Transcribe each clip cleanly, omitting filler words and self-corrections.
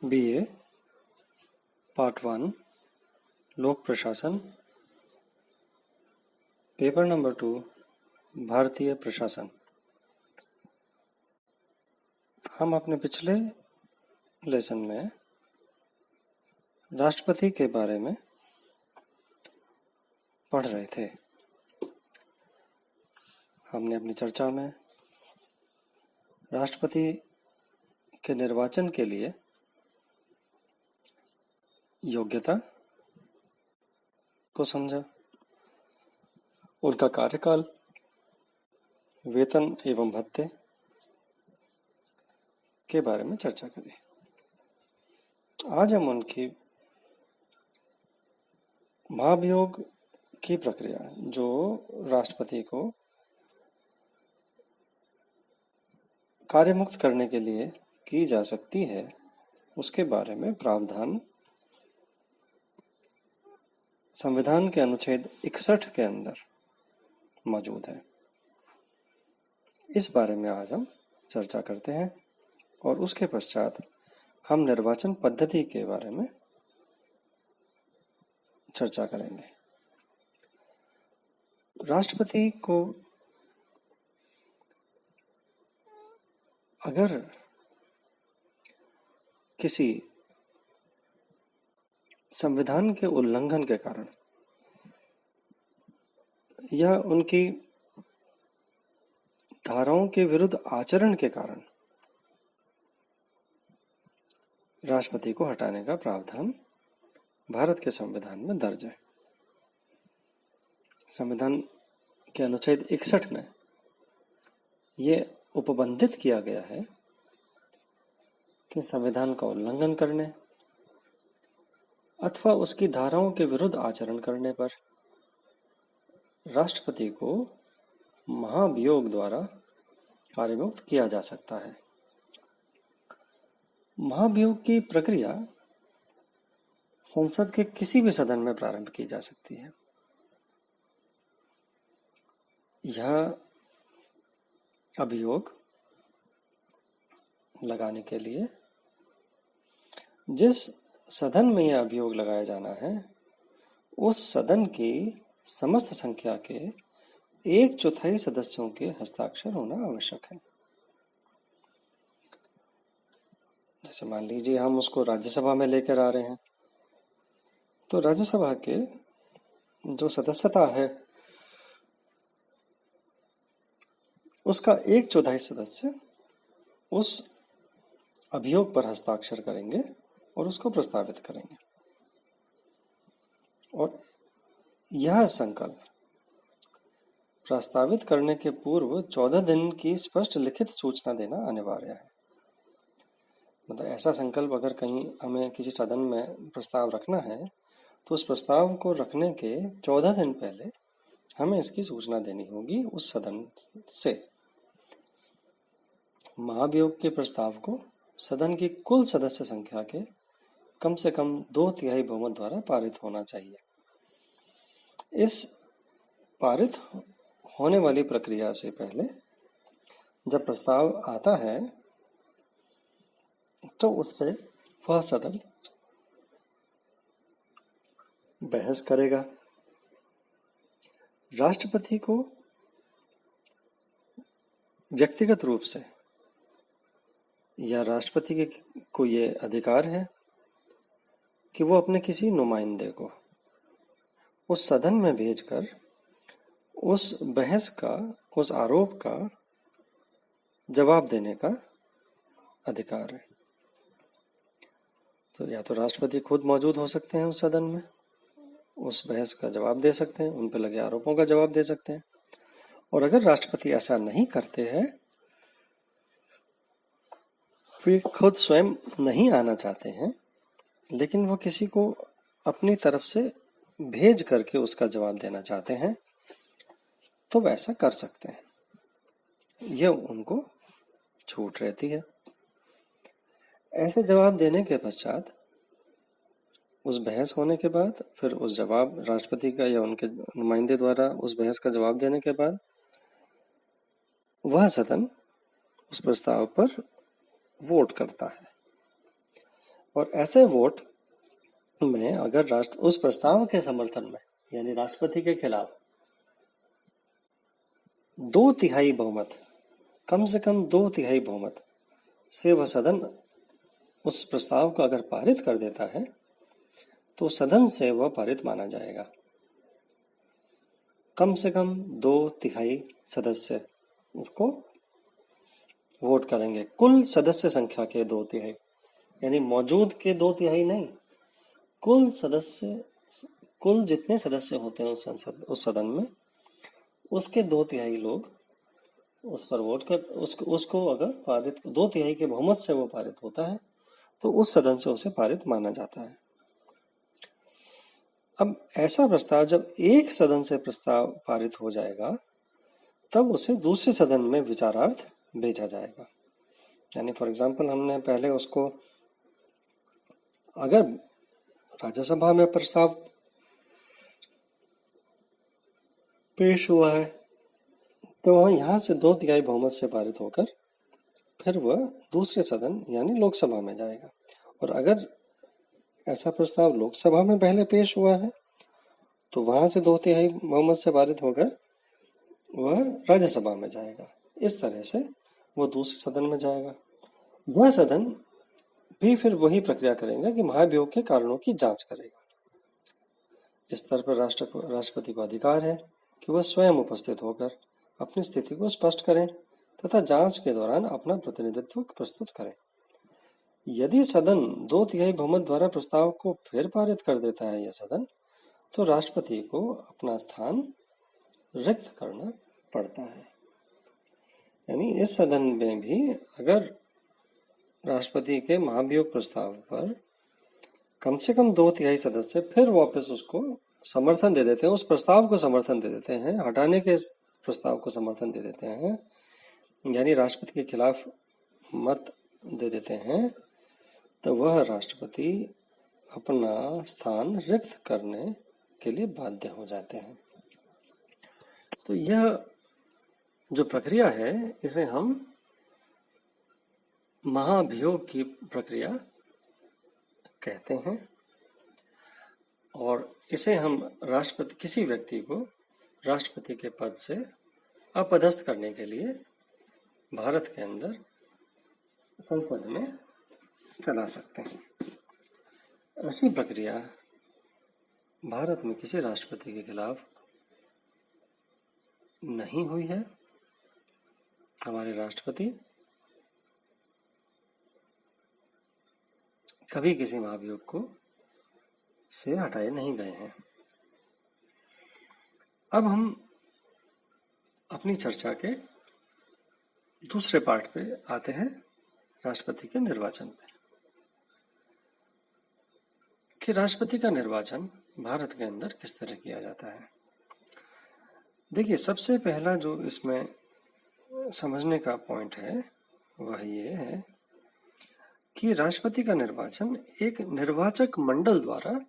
BA part 1 लोक प्रशासन paper number 2 भारतीय प्रशासन। हम अपने पिछले लेसन में राष्ट्रपति के बारे में पढ़ रहे थे। हमने अपनी चर्चा में राष्ट्रपति के निर्वाचन के लिए योग्यता को समझा, उनका कार्यकाल, वेतन एवं भत्ते के बारे में चर्चा करी। आज हम उनकी महाभियोग की प्रक्रिया जो राष्ट्रपति को कार्यमुक्त करने के लिए की जा सकती है उसके बारे में प्रावधान संविधान के अनुच्छेद 61 के अंदर मौजूद है। इस बारे में आज हम चर्चा करते हैं और उसके पश्चात हम निर्वाचन पद्धति के बारे में चर्चा करेंगे। राष्ट्रपति को अगर किसी संविधान के उल्लंघन के कारण या उनकी धाराओं के विरुद्ध आचरण के कारण राष्ट्रपति को हटाने का प्रावधान भारत के संविधान में दर्ज है। संविधान के अनुच्छेद 61 में ये उपबंधित किया गया है कि संविधान का उल्लंघन करने अथवा उसकी धाराओं के विरुद्ध आचरण करने पर राष्ट्रपति को महाभियोग द्वारा कार्यमुक्त किया जा सकता है। महाभियोग की प्रक्रिया संसद के किसी भी सदन में प्रारंभ की जा सकती है। यह अभियोग लगाने के लिए जिस सदन में यह अभियोग लगाया जाना है उस सदन की समस्त संख्या के 1/4 सदस्यों के हस्ताक्षर होना आवश्यक है। जैसे मान लीजिए हम उसको राज्यसभा में लेकर आ रहे हैं तो राज्यसभा के जो सदस्यता है उसका 1/4 सदस्य उस अभियोग पर हस्ताक्षर करेंगे और उसको प्रस्तावित करेंगे और यह संकल्प प्रस्तावित करने के पूर्व 14 दिन की स्पष्ट लिखित सूचना देना अनिवार्य है। मतलब ऐसा संकल्प अगर कहीं हमें किसी सदन में प्रस्ताव रखना है तो उस प्रस्ताव को रखने के 14 दिन पहले हमें इसकी सूचना देनी होगी उस सदन से। महाभियोग के प्रस्ताव को सदन की कुल सदस्य संख्या के कम से कम 2/3 बहुमत द्वारा पारित होना चाहिए। इस पारित होने वाली प्रक्रिया से पहले जब प्रस्ताव आता है तो उस पर वह सदन बहस करेगा। राष्ट्रपति को व्यक्तिगत रूप से या राष्ट्रपति को ये अधिकार है कि वो अपने किसी नुमाइंदे को उस सदन में भेजकर उस बहस का, उस आरोप का जवाब देने का अधिकार है। तो या तो राष्ट्रपति खुद मौजूद हो सकते हैं उस सदन में, उस बहस का जवाब दे सकते हैं, उन पर लगे आरोपों का जवाब दे सकते हैं। और अगर राष्ट्रपति ऐसा नहीं करते हैं, वे खुद स्वयं नहीं आना चाहते हैं लेकिन वो किसी को अपनी तरफ से भेज करके उसका जवाब देना चाहते हैं तो वैसा कर सकते हैं। यह उनको छूट रहती है। ऐसे जवाब देने के पश्चात उस बहस होने के बाद फिर उस जवाब राष्ट्रपति का या उनके नुमाइंदे द्वारा उस बहस का जवाब देने के बाद वह सदन उस प्रस्ताव पर वोट करता है और ऐसे वोट में अगर राष्ट्र उस प्रस्ताव के समर्थन में यानी राष्ट्रपति के खिलाफ 2/3 बहुमत, कम से कम 2/3 बहुमत से वह सदन उस प्रस्ताव को अगर पारित कर देता है तो सदन से वह पारित माना जाएगा। कम से कम 2/3 सदस्य उसको वोट करेंगे, कुल सदस्य संख्या के 2/3, यानी मौजूद के 2/3 नहीं, कुल जितने सदस्य होते हैं उस सदन में, उसके 2/3 लोग उस पर वोट कर उसको अगर पारित 2/3 के बहुमत से वो पारित होता है तो उस सदन से उसे पारित माना जाता है। अब ऐसा प्रस्ताव जब एक सदन से प्रस्ताव पारित हो जाएगा तब उसे दूसरे सदन में विचारार्थ भेजा जाएगा। यानी फॉर एग्जाम्पल हमने पहले उसको, अगर राज्यसभा में प्रस्ताव पेश हुआ है तो वह यहाँ से 2/3 बहुमत से पारित होकर फिर वह दूसरे सदन यानी लोकसभा में जाएगा। और अगर ऐसा प्रस्ताव लोकसभा में पहले पेश हुआ है तो वहां से 2/3 बहुमत से पारित होकर वह राज्यसभा में जाएगा। इस तरह से वो दूसरे सदन में जाएगा। यह सदन भी फिर वही प्रक्रिया करेगा कि महाभियोग के कारणों की जांच करेगा। इस स्तर पर राष्ट्रपति को अधिकार है कि वह स्वयं उपस्थित होकर अपनी स्थिति को स्पष्ट करें तथा जांच के दौरान अपना प्रतिनिधित्व प्रस्तुत करें। यदि सदन 2/3 बहुमत द्वारा प्रस्ताव को फिर पारित कर देता है यह सदन, तो राष्ट्रपति को अपना स्थान रिक्त करना पड़ता है। यानी इस सदन में भी अगर राष्ट्रपति के महाभियोग प्रस्ताव पर कम से कम 2/3 सदस्य फिर वापस उसको समर्थन दे देते हैं, उस प्रस्ताव को समर्थन दे देते हैं, हटाने के प्रस्ताव को समर्थन दे देते हैं, यानी राष्ट्रपति के खिलाफ मत दे देते हैं, तो वह राष्ट्रपति अपना स्थान रिक्त करने के लिए बाध्य हो जाते हैं। तो यह जो प्रक्रिया है इसे हम महाभियोग की प्रक्रिया कहते हैं और इसे हम किसी व्यक्ति को राष्ट्रपति के पद से अपदस्थ करने के लिए भारत के अंदर संसद में चला सकते हैं। ऐसी प्रक्रिया भारत में किसी राष्ट्रपति के खिलाफ नहीं हुई है। हमारे राष्ट्रपति कभी किसी महाभियोग को से हटाए नहीं गए हैं। अब हम अपनी चर्चा के दूसरे पार्ट पे आते हैं, राष्ट्रपति के निर्वाचन पे, कि राष्ट्रपति का निर्वाचन भारत के अंदर किस तरह किया जाता है। देखिए, सबसे पहला जो इसमें समझने का पॉइंट है वह ये है कि राष्ट्रपति का निर्वाचन एक निर्वाचक मंडल द्वारा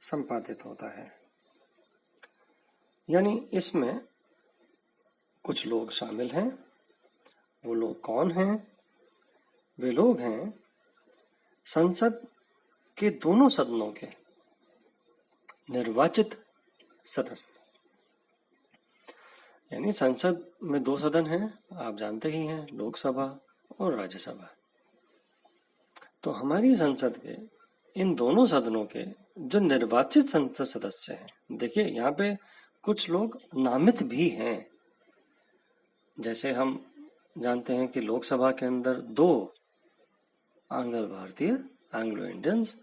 संपादित होता है। यानी इसमें कुछ लोग शामिल हैं। वो लोग कौन हैं? वे लोग हैं संसद के दोनों सदनों के निर्वाचित सदस्य। यानी संसद में 2 सदन हैं, आप जानते ही हैं, लोकसभा और राज्यसभा। तो हमारी संसद के इन दोनों सदनों के जो निर्वाचित संसद सदस्य हैं, देखिए यहाँ पे कुछ लोग नामित भी हैं। जैसे हम जानते हैं कि लोकसभा के अंदर 2 आंग्ल भारतीय, एंग्लो इंडियंस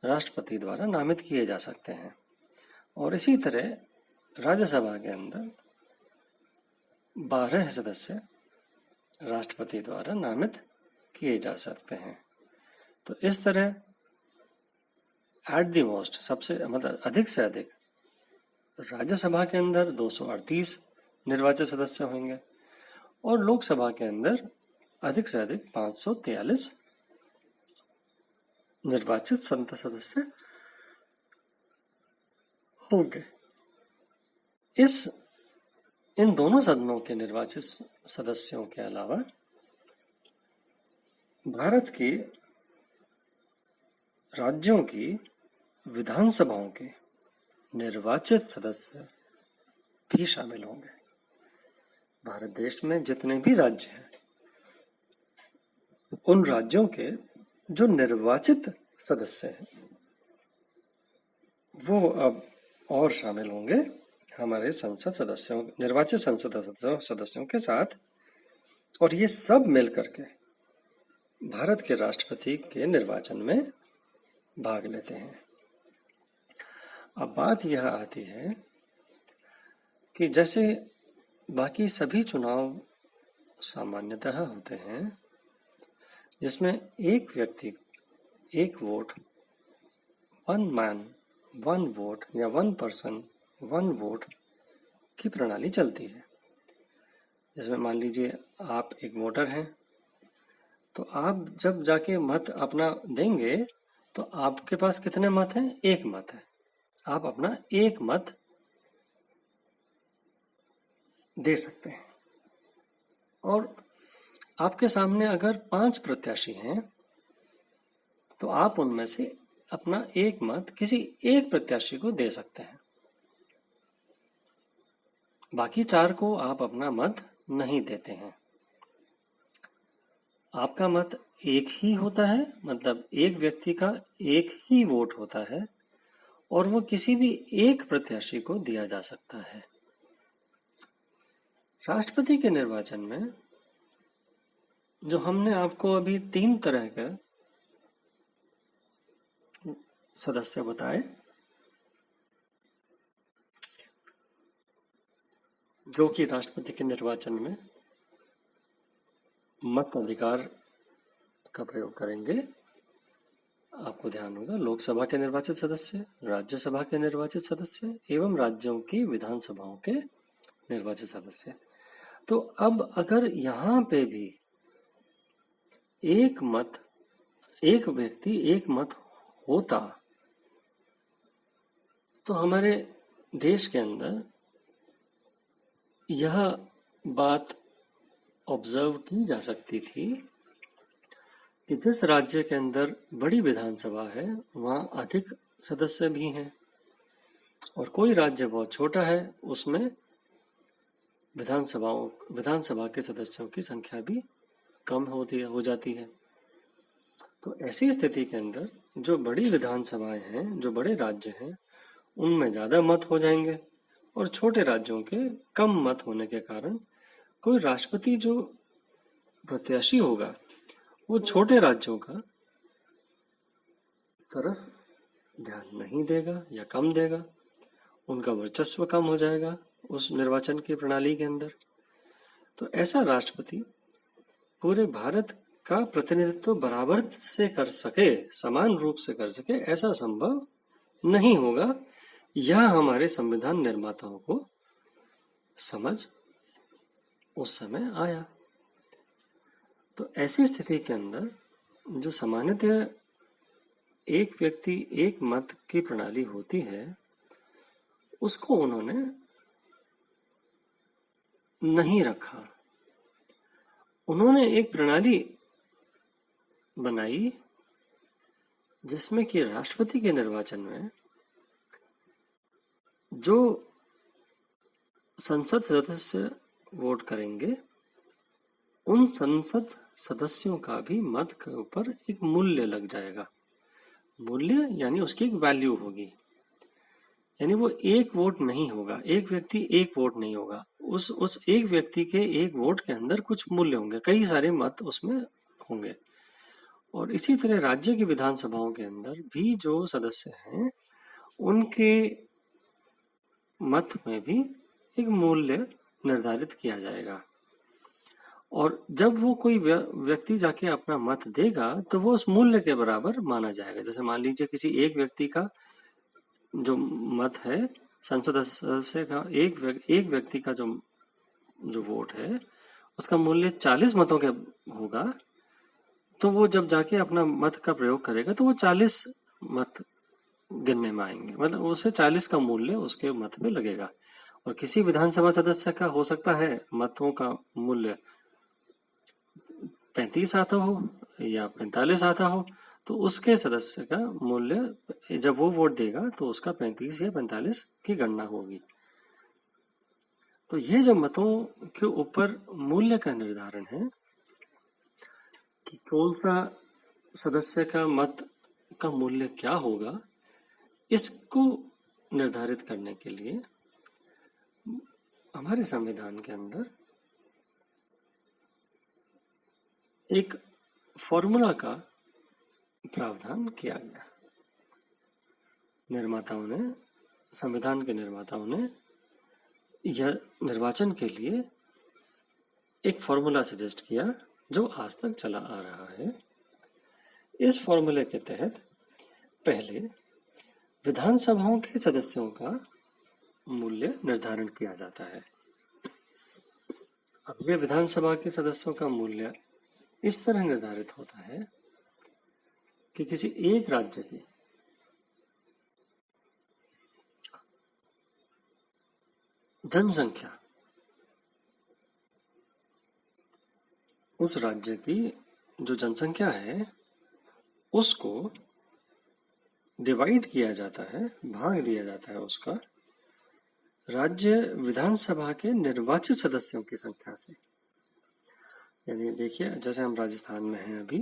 राष्ट्रपति द्वारा नामित किए जा सकते हैं, और इसी तरह राज्यसभा के अंदर 12 सदस्य राष्ट्रपति द्वारा नामित किए जा सकते हैं। तो इस तरह एट द मोस्ट, सबसे मतलब अधिक से अधिक राज्यसभा के अंदर 238 निर्वाचित सदस्य होंगे और लोकसभा के अंदर अधिक से अधिक 543 निर्वाचित संसद सदस्य होंगे। इन दोनों सदनों के निर्वाचित सदस्यों के अलावा भारत के राज्यों की विधानसभाओं के निर्वाचित सदस्य भी शामिल होंगे। भारत देश में जितने भी राज्य हैं, उन राज्यों के जो निर्वाचित सदस्य हैं वो अब और शामिल होंगे हमारे संसद सदस्यों, निर्वाचित संसद सदस्यों के साथ, और ये सब मिल करके भारत के राष्ट्रपति के निर्वाचन में भाग लेते हैं। अब बात यह आती है कि जैसे बाकी सभी चुनाव सामान्यतः होते हैं जिसमें एक व्यक्ति एक vote, one man one vote या वन पर्सन वन वोट की प्रणाली चलती है। जिसमें मान लीजिए आप एक वोटर हैं, तो आप जब जाके मत अपना देंगे तो आपके पास कितने मत हैं? एक मत है। आप अपना एक मत दे सकते हैं। और आपके सामने अगर 5 प्रत्याशी हैं तो आप उनमें से अपना एक मत किसी एक प्रत्याशी को दे सकते हैं। बाकी 4 को आप अपना मत नहीं देते हैं। आपका मत एक ही होता है, मतलब एक व्यक्ति का एक ही वोट होता है और वो किसी भी एक प्रत्याशी को दिया जा सकता है। राष्ट्रपति के निर्वाचन में जो हमने आपको अभी 3 तरह के सदस्य बताए, जो कि राष्ट्रपति के निर्वाचन में मत अधिकार का प्रयोग करेंगे, आपको ध्यान होगा लोकसभा के निर्वाचित सदस्य, राज्यसभा के निर्वाचित सदस्य एवं राज्यों की विधानसभाओं के निर्वाचित सदस्य। तो अब अगर यहाँ पे भी एक व्यक्ति एक मत होता तो हमारे देश के अंदर यह बात ऑब्जर्व की जा सकती थी कि जिस राज्य के अंदर बड़ी विधानसभा है वहाँ अधिक सदस्य भी हैं, और कोई राज्य बहुत छोटा है उसमें विधानसभा के सदस्यों की संख्या भी कम हो जाती है। तो ऐसी स्थिति के अंदर जो बड़ी विधानसभाएं हैं, जो बड़े राज्य हैं, उनमें ज्यादा मत हो जाएंगे और छोटे राज्यों के कम मत होने के कारण कोई राष्ट्रपति जो प्रत्याशी होगा वो छोटे राज्यों का तरफ ध्यान नहीं देगा या कम देगा, उनका वर्चस्व कम हो जाएगा उस निर्वाचन की प्रणाली के अंदर। तो ऐसा राष्ट्रपति पूरे भारत का प्रतिनिधित्व बराबर से कर सके, समान रूप से कर सके, ऐसा संभव नहीं होगा। यह हमारे संविधान निर्माताओं को समझ उस समय आया। तो ऐसी स्थिति के अंदर जो सामान्यतः एक व्यक्ति एक मत की प्रणाली होती है उसको उन्होंने नहीं रखा। उन्होंने एक प्रणाली बनाई जिसमें कि राष्ट्रपति के निर्वाचन में जो संसद सदस्य वोट करेंगे उन संसद सदस्यों का भी मत के ऊपर एक मूल्य लग जाएगा। मूल्य यानी उसकी एक वैल्यू होगी, यानी वो एक वोट नहीं होगा, एक व्यक्ति एक वोट नहीं होगा, उस एक व्यक्ति के एक वोट के अंदर कुछ मूल्य होंगे, कई सारे मत उसमें होंगे। और इसी तरह राज्य की विधानसभाओं के अंदर भी जो सदस्य हैं उनके मत में भी एक मूल्य निर्धारित किया जाएगा। और जब वो कोई व्यक्ति जाके अपना मत देगा तो वो उस मूल्य के बराबर माना जाएगा। जैसे मान लीजिए किसी एक व्यक्ति का जो मत है, संसद सदस्य का एक व्यक्ति का जो वोट है उसका मूल्य 40 मतों के होगा, तो वो जब जाके अपना मत का प्रयोग करेगा तो वो 40 मत गिनने में आएंगे, मतलब उसे 40 का मूल्य उसके मत में लगेगा। और किसी विधानसभा सदस्य का हो सकता है मतों का मूल्य 35 आता हो, या 45 आता हो, तो उसके सदस्य का मूल्य, जब वो वोट देगा तो उसका 35 या 45 की गणना होगी। तो ये जो मतों के ऊपर मूल्य का निर्धारण है कि कौन सा सदस्य का मत का मूल्य क्या होगा, इसको निर्धारित करने के लिए हमारे संविधान के अंदर एक फॉर्मूला का प्रावधान किया गया। निर्माताओं ने, संविधान के निर्माताओं ने यह निर्वाचन के लिए एक फॉर्मूला सजेस्ट किया जो आज तक चला आ रहा है। इस फॉर्मूले के तहत पहले विधानसभाओं के सदस्यों का मूल्य निर्धारण किया जाता है। अब यह विधानसभा के सदस्यों का मूल्य इस तरह निर्धारित होता है कि किसी एक राज्य की जनसंख्या उस राज्य की जो जनसंख्या है उसको डिवाइड किया जाता है, भाग दिया जाता है उसका राज्य विधानसभा के निर्वाचित सदस्यों की संख्या से। यानी देखिए, जैसे हम राजस्थान में हैं अभी,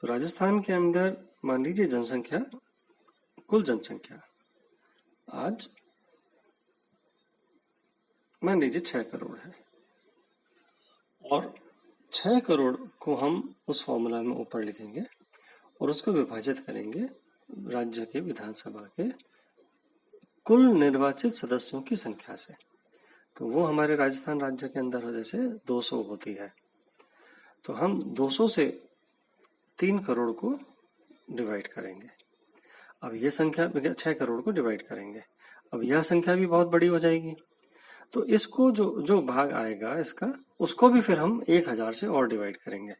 तो राजस्थान के अंदर मान लीजिए जनसंख्या, कुल जनसंख्या आज मान लीजिए 6 करोड़ है, और 6 करोड़ को हम उस फॉर्मूला में ऊपर लिखेंगे और उसको विभाजित करेंगे राज्य के विधानसभा के कुल निर्वाचित सदस्यों की संख्या से। तो वो हमारे राजस्थान राज्य के अंदर जैसे 200 होती है, तो हम 200 से 3 करोड़ को डिवाइड करेंगे। अब ये संख्या 6 करोड़ को डिवाइड करेंगे, अब यह संख्या भी बहुत बड़ी हो जाएगी, तो इसको जो भाग आएगा इसका, उसको भी फिर हम 1000 से और डिवाइड करेंगे।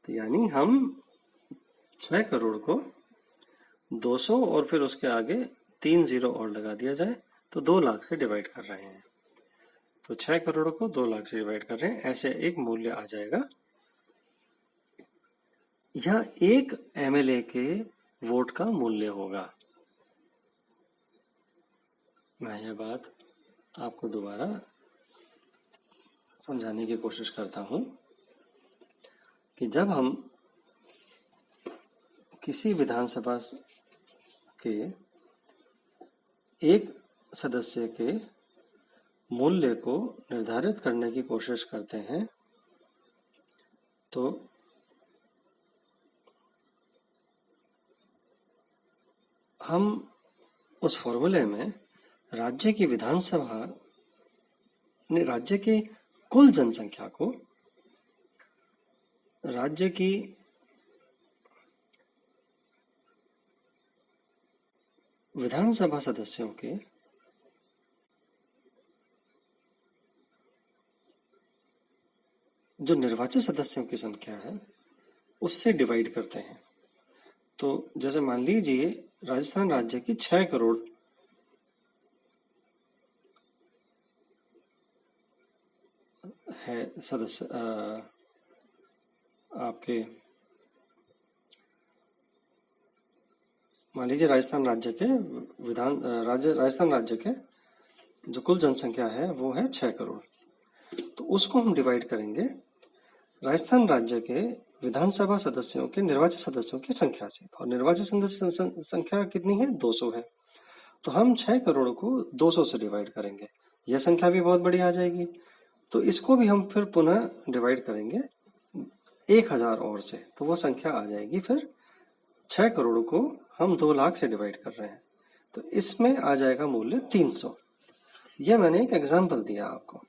तो यानी हम 6 करोड़ को 200 और फिर उसके आगे 3 जीरो और लगा दिया जाए तो 2 लाख से डिवाइड कर रहे हैं। तो 6 करोड़ को 2 लाख से डिवाइड कर रहे हैं, ऐसे एक मूल्य आ जाएगा। यह एक एमएलए के वोट का मूल्य होगा। मैं यह बात आपको दोबारा समझाने की कोशिश करता हूं कि जब हम किसी विधानसभा के एक सदस्य के मूल्य को निर्धारित करने की कोशिश करते हैं, तो हम उस फॉर्मूले में राज्य की विधानसभा ने राज्य की कुल जनसंख्या को राज्य की विधानसभा सदस्यों के जो निर्वाचित सदस्यों की संख्या है उससे डिवाइड करते हैं। तो जैसे मान लीजिए राजस्थान राज्य की 6 करोड़ है सदस्य, आपके मान लीजिए राजस्थान राज्य के राजस्थान राज्य के जो कुल जनसंख्या है वो है 6 करोड़, तो उसको हम डिवाइड करेंगे राजस्थान राज्य के विधानसभा सदस्यों के निर्वाचित सदस्यों की संख्या से, और निर्वाचित सदस्य संख्या कितनी है? 200 है। तो हम 6 करोड़ को 200 से डिवाइड करेंगे, यह संख्या भी बहुत बड़ी आ जाएगी। तो इसको भी हम फिर पुनः डिवाइड करेंगे 1000 और से, तो वो संख्या आ जाएगी फिर 6 करोड़ को हम 2 लाख से डिवाइड कर रहे हैं, तो इसमें आ जाएगा मूल्य 300। यह मैंने एक एग्जाम्पल दिया आपको।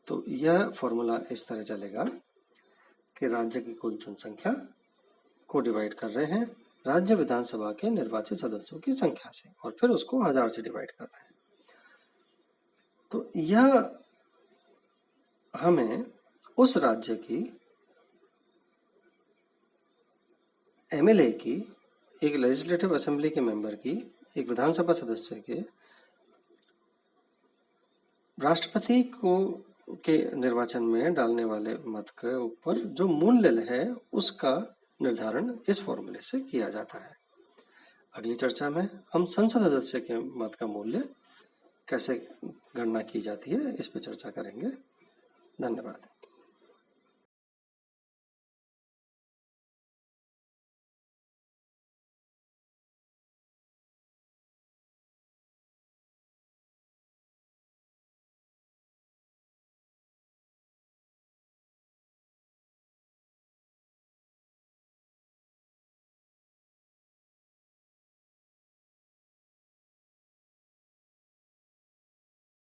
तो यह फॉर्मूला इस तरह चलेगा कि राज्य की कुल जनसंख्या को डिवाइड कर रहे हैं राज्य विधानसभा के निर्वाचित सदस्यों की संख्या से, और फिर उसको 1000 से डिवाइड कर रहे हैं। तो यह हमें उस राज्य की एमएलए की, एक लेजिस्लेटिव असेंबली के मेंबर की, एक विधानसभा सदस्य के राष्ट्रपति को के निर्वाचन में डालने वाले मत के ऊपर जो मूल्य है उसका निर्धारण इस फॉर्मूले से किया जाता है। अगली चर्चा में हम संसद सदस्य के मत का मूल्य कैसे गणना की जाती है इस पर चर्चा करेंगे। धन्यवाद।